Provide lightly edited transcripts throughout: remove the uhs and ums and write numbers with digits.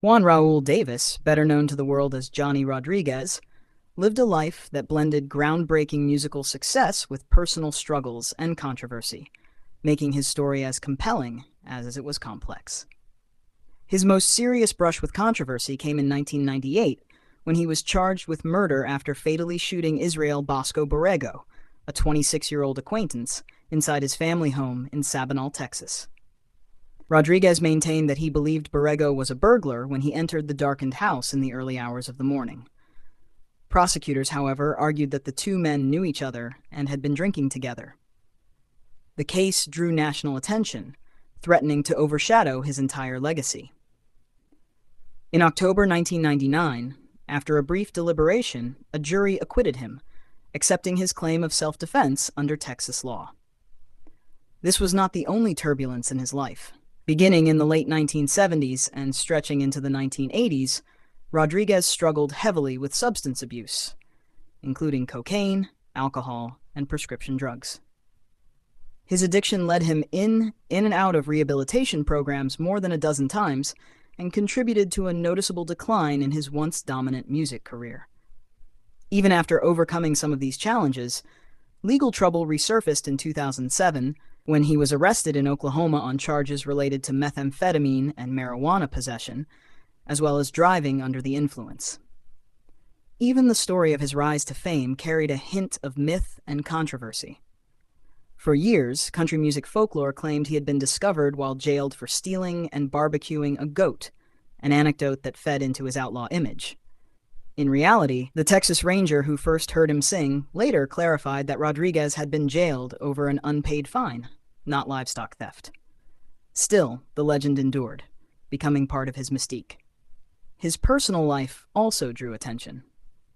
Juan Raul Davis, better known to the world as Johnny Rodriguez, lived a life that blended groundbreaking musical success with personal struggles and controversy, making his story as compelling as it was complex. His most serious brush with controversy came in 1998, when he was charged with murder after fatally shooting Israel Bosco Borrego, a 26-year-old acquaintance, inside his family home in Sabinal, Texas. Rodriguez maintained that he believed Borrego was a burglar when he entered the darkened house in the early hours of the morning. Prosecutors, however, argued that the two men knew each other and had been drinking together. The case drew national attention, threatening to overshadow his entire legacy. In October 1999, after a brief deliberation, a jury acquitted him, accepting his claim of self-defense under Texas law. This was not the only turbulence in his life. Beginning in the late 1970s and stretching into the 1980s, Rodriguez struggled heavily with substance abuse, including cocaine, alcohol, and prescription drugs. His addiction led him in and out of rehabilitation programs more than a dozen times and contributed to a noticeable decline in his once dominant music career. Even after overcoming some of these challenges, legal trouble resurfaced in 2007 when he was arrested in Oklahoma on charges related to methamphetamine and marijuana possession, as well as driving under the influence. Even the story of his rise to fame carried a hint of myth and controversy. For years, country music folklore claimed he had been discovered while jailed for stealing and barbecuing a goat, an anecdote that fed into his outlaw image. In reality, the Texas Ranger who first heard him sing later clarified that Rodriguez had been jailed over an unpaid fine, not livestock theft. Still, the legend endured, becoming part of his mystique. His personal life also drew attention.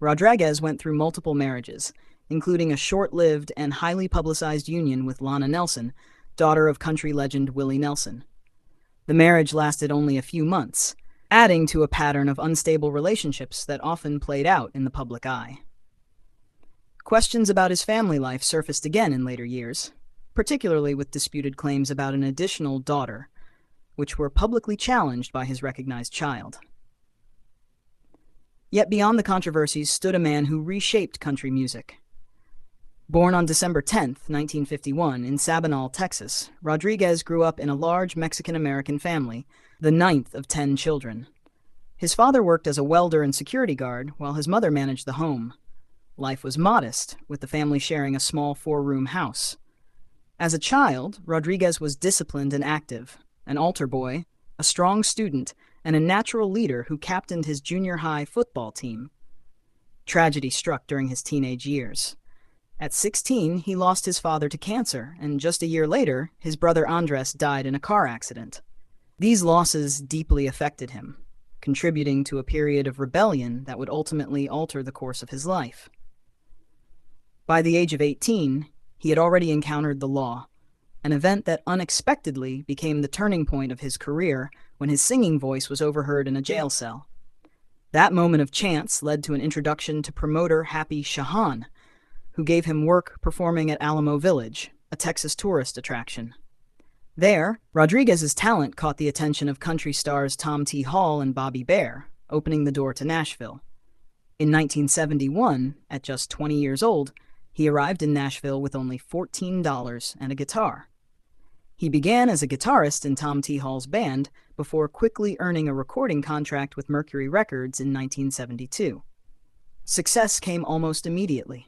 Rodriguez went through multiple marriages, including a short-lived and highly publicized union with Lana Nelson, daughter of country legend Willie Nelson. The marriage lasted only a few months, adding to a pattern of unstable relationships that often played out in the public eye. Questions about his family life surfaced again in later years, particularly with disputed claims about an additional daughter, which were publicly challenged by his recognized child. Yet beyond the controversies stood a man who reshaped country music. Born on December 10, 1951, in Sabinal, Texas, Rodriguez grew up in a large Mexican-American family, the ninth of 10 children. His father worked as a welder and security guard, while his mother managed the home. Life was modest, with the family sharing a small 4-room house. As a child, Rodriguez was disciplined and active, an altar boy, a strong student, and a natural leader who captained his junior high football team. Tragedy struck during his teenage years. At 16, he lost his father to cancer, and just a year later, his brother Andres died in a car accident. These losses deeply affected him, contributing to a period of rebellion that would ultimately alter the course of his life. By the age of 18, he had already encountered the law, an event that unexpectedly became the turning point of his career when his singing voice was overheard in a jail cell. That moment of chance led to an introduction to promoter Happy Shahan, who gave him work performing at Alamo Village, a Texas tourist attraction. There, Rodriguez's talent caught the attention of country stars Tom T. Hall and Bobby Bare, opening the door to Nashville. In 1971, at just 20 years old, he arrived in Nashville with only $14 and a guitar. He began as a guitarist in Tom T. Hall's band before quickly earning a recording contract with Mercury Records in 1972. Success came almost immediately.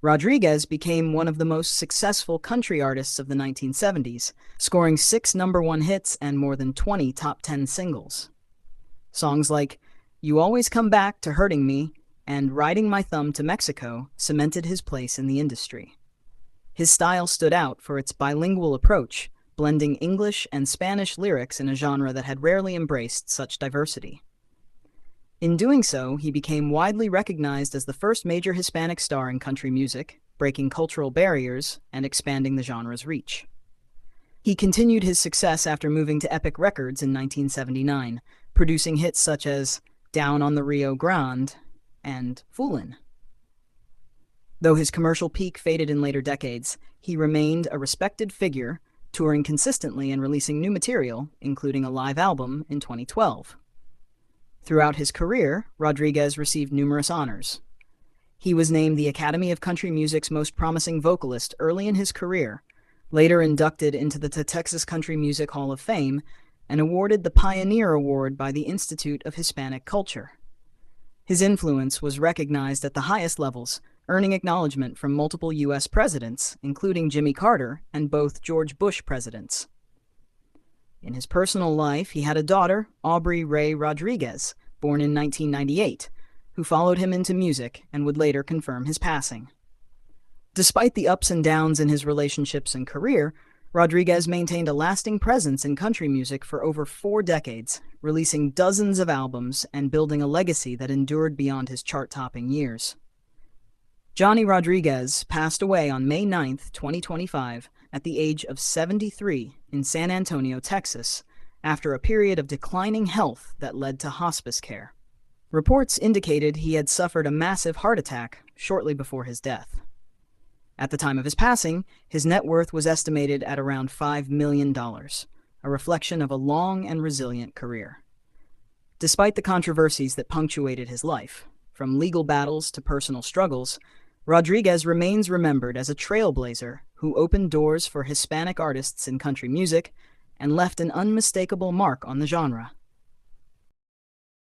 Rodriguez became one of the most successful country artists of the 1970s, scoring 6 number-one hits and more than 20 top 10 singles. Songs like You Always Come Back to Hurting Me and Riding My Thumb to Mexico cemented his place in the industry. His style stood out for its bilingual approach, blending English and Spanish lyrics in a genre that had rarely embraced such diversity. In doing so, he became widely recognized as the first major Hispanic star in country music, breaking cultural barriers and expanding the genre's reach. He continued his success after moving to Epic Records in 1979, producing hits such as Down on the Rio Grande and Foolin'. Though his commercial peak faded in later decades, he remained a respected figure, touring consistently and releasing new material, including a live album in 2012. Throughout his career, Rodriguez received numerous honors. He was named the Academy of Country Music's most promising vocalist early in his career, later inducted into the Texas Country Music Hall of Fame, and awarded the Pioneer Award by the Institute of Hispanic Culture. His influence was recognized at the highest levels, earning acknowledgement from multiple U.S. presidents, including Jimmy Carter and both George Bush presidents. In his personal life, he had a daughter, Aubrey Ray Rodriguez, born in 1998, who followed him into music and would later confirm his passing. Despite the ups and downs in his relationships and career, Rodriguez maintained a lasting presence in country music for over 4 decades, releasing dozens of albums and building a legacy that endured beyond his chart-topping years. Johnny Rodriguez passed away on May 9, 2025, at the age of 73 in San Antonio, Texas, after a period of declining health that led to hospice care. Reports indicated he had suffered a massive heart attack shortly before his death. At the time of his passing, his net worth was estimated at around $5 million, a reflection of a long and resilient career. Despite the controversies that punctuated his life, from legal battles to personal struggles, Rodriguez remains remembered as a trailblazer who opened doors for Hispanic artists in country music and left an unmistakable mark on the genre.